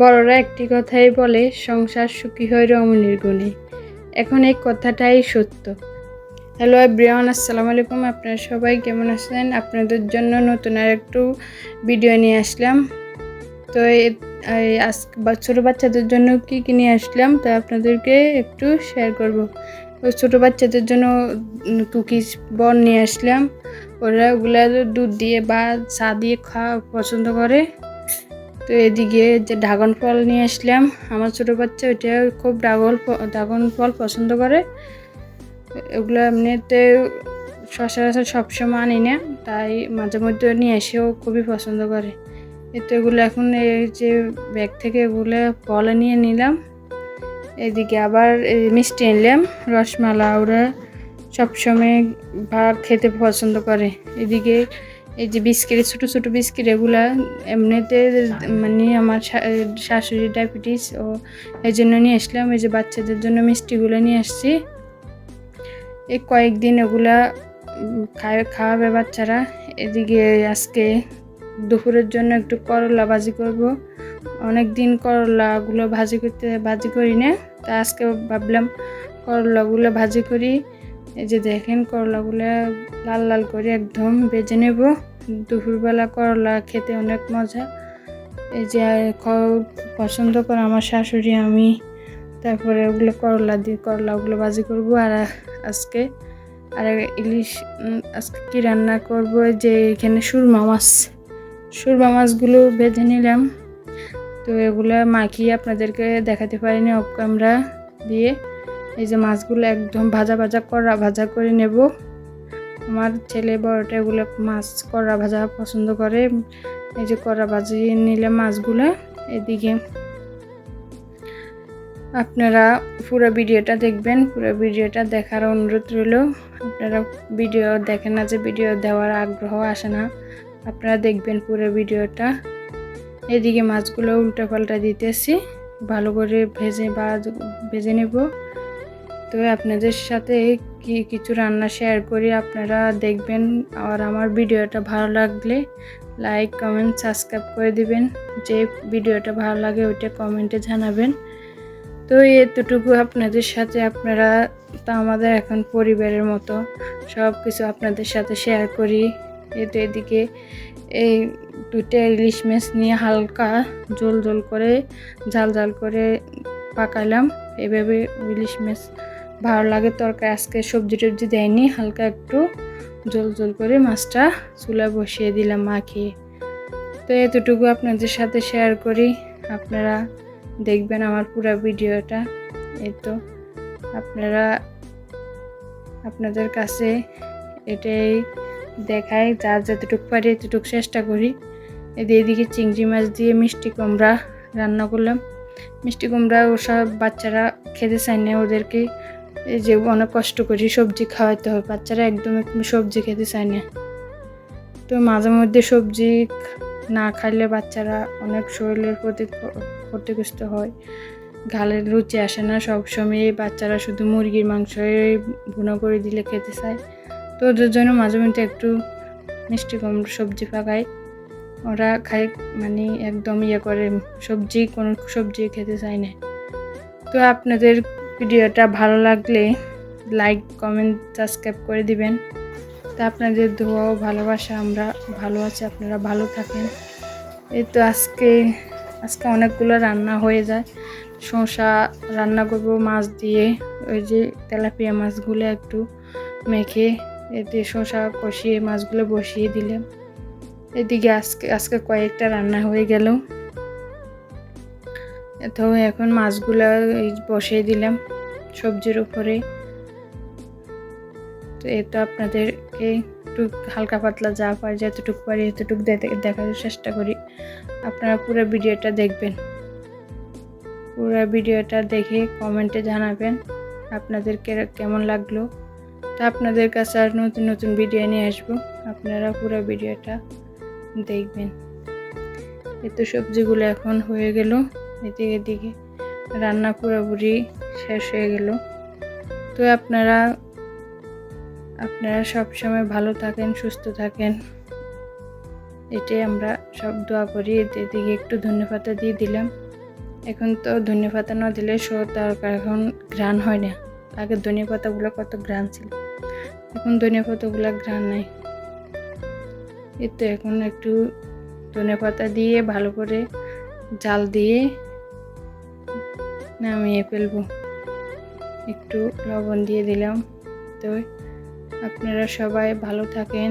বড়রা একটি কথাই বলে, সংসার সুখী হয় রমণীর গুণে। এখন এই কথাটাই সত্য। হ্যালো এভরিওয়ান, আসসালামু আলাইকুম। আপনারা সবাই কেমন আছেন? আপনাদের জন্য নতুন আর একটু ভিডিও নিয়ে আসলাম। তো ছোটো বাচ্চাদের জন্য কী নিয়ে আসলাম তা আপনাদেরকে একটু শেয়ার করব। ওই ছোটো বাচ্চাদের জন্য কুকিজ বন নিয়ে আসলাম। ওগুলা দুধ দিয়ে বা চা দিয়ে খাওয়া পছন্দ করে। তো এদিকে যে ড্রাগন ফল নিয়ে আসলাম। আমার ছোটো বাচ্চা ওইটা খুব ড্রাগন ফল পছন্দ করে। এগুলো এমনিতে সচরাচর সবসময় আনি না, তাই মাঝে মধ্যে নিয়ে এসেও খুবই পছন্দ করে। এতে এগুলো এখন এই যে ব্যাগ থেকে এগুলো ফলে নিয়ে নিলাম। এদিকে আবার মিষ্টি নিলাম, রসমালা। ওরা সবসময় খেতে পছন্দ করে। এদিকে এই যে বিস্কিট, ছোটো ছোটো বিস্কিট, এগুলা এমনিতে মানে আমার শাশুড়ি ডায়াবেটিস, ও এই জন্য নিয়ে আসলাম। এই যে বাচ্চাদের জন্য মিষ্টিগুলো নিয়ে আসছি। এই কয়েকদিন এগুলা খাওয়াবে বাচ্চারা। এদিকে আজকে দুপুরের জন্য একটু করলা ভাজি করব। অনেক দিন করলাগুলো ভাজি করি না, তা আজকে ভাবলাম করলাগুলো ভাজি করি। এই যে দেখেন, করলাগুলো লাল লাল করে একদম ভেজে নেব। দুপুরবেলা করলা খেতে অনেক মজা। এই যে পছন্দ করে আমার শাশুড়ি, আমি। তারপরে ওগুলো করলাগুলো ভাজি করব। আর আজকে আজকে কি রান্না করব, যে এখানে সুরমা মাছগুলো ভেজে নিলাম। তো এগুলো মাখিয়ে আপনাদেরকে দেখাতে পারিনি অফ ক্যামেরা দিয়ে। এই যে মাছগুলো একদম ভাজা করে নেব। আমার ছেলে বড়টা এগুলো মাছ কড়া ভাজা পছন্দ করে। এই যে কড়া ভাজি নিলাম মাছগুলো। এদিকে আপনারা পুরো ভিডিওটা দেখবেন। পুরো ভিডিওটা দেখার অনুরোধ রইল। আপনারা ভিডিও দেখেন না যে ভিডিও দেওয়ার আগ্রহ আসে না, আপনারা দেখবেন পুরো ভিডিওটা। এদিকে মাছগুলো উল্টা পাল্টা দিতেছি, ভালো করে ভেজে নেব। তো আপনাদের সাথে কিছু রান্না শেয়ার করি, আপনারা দেখবেন। আর আমার ভিডিওটা ভালো লাগলে লাইক, কমেন্ট, সাবস্ক্রাইব করে দিবেন। যে ভিডিওটা ভালো লাগে ওইটা কমেন্টে জানাবেন। তো এতটুকু আপনাদের সাথে, আপনারা তো আমাদের এখন পরিবারের মতো, সব কিছু আপনাদের সাথে শেয়ার করি। এদিকে এই 2টা ইলিশ মাছ নিয়ে হালকা ঝোল করে ঝাল করে পাকালাম। এভাবে ইলিশ মাছ ভালো লাগে তরকারি। আজকে সবজি টবজি দেয়নি, হালকা একটু ঝোল করে মাছটা চুলায় বসিয়ে দিলাম মাখিয়ে। তো এতটুকু আপনাদের সাথে শেয়ার করি, আপনারা দেখবেন আমার পুরো ভিডিওটা। এই তো আপনাদের কাছে এটাই দেখাই, যতটুকু পারি এতটুকু চেষ্টা করি। এদিকে চিংড়ি মাছ দিয়ে মিষ্টি কুমড়া রান্না করলাম। মিষ্টি কুমড়া ওসব বাচ্চারা খেতে চায় না, ওদেরকে এই যে অনেক কষ্ট করি সবজি খাওয়াতে হয়। বাচ্চারা একদম সবজি খেতে চায় না। তো মাঝে মধ্যে সবজি না খাইলে বাচ্চারা অনেক শরীরের প্রতি ক্ষতিগ্রস্ত হয়, গালের রুচি আসে না। সবসময় বাচ্চারা শুধু মুরগির মাংস ভুনা করে দিলে খেতে চায়। তো ওদের জন্য মাঝে মধ্যে একটু মিষ্টি কুমড়ো সবজি পাকাই। ওরা খায় মানে একদম করে, কোনো সবজি খেতে চায় না। তো আপনাদের ভিডিওটা ভালো লাগলে লাইক, কমেন্ট, সাবস্ক্রাইব করে দিবেন। তা আপনাদের দোয়া ও ভালোবাসা, আমরা ভালো আছি, আপনারা ভালো থাকেন। এই তো আজকে অনেকগুলো রান্না হয়ে যায়। শসা রান্না করব মাছ দিয়ে, ওই যে তেলাপিয়া মাছগুলো একটু মেখে এতে শসা কষিয়ে মাছগুলো বসিয়ে দিলাম। এদিকে আজকে কয়েকটা রান্না হয়ে গেল। তো এখন মাছগুলো বসিয়ে দিলাম সবজির উপরে। তো এটা আপনাদেরকে একটু হালকা পাতলা যা পারি, যতটুকু পারি এতটুকু দেখার চেষ্টা করি। আপনারা পুরো ভিডিওটা দেখবেন। পুরো ভিডিওটা দেখে কমেন্টে জানাবেন আপনাদের কেমন লাগলো। তা আপনাদের কাছে আর নতুন নতুন ভিডিও নিয়ে আসবো, আপনারা পুরো ভিডিওটা দেখবেন। এত সবজিগুলো এখন হয়ে গেল। এদিকে রান্না পুরোপুরি শেষ হয়ে গেল। তো আপনারা সবসময় ভালো থাকেন, সুস্থ থাকেন, এটাই আমরা সব দোয়া করি। এদিকে একটু ধন্যবাদ দিয়ে দিলাম। এখন তো ধনিয়া পাতা না দিলে তরকারি এখন ঘ্রাণ হয় না। আগে ধনিয়া পাতাগুলো কত ঘ্রাণ ছিল, এখন ধনিয়া পাতাগুলো ঘ্রাণ নাই। এই তো এখন একটু ধনিয়া পাতা দিয়ে ভালো করে জাল দিয়ে নামিয়ে ফেলবো। একটু লবণ দিয়ে দিলাম। তো আপনারা সবাই ভালো থাকেন।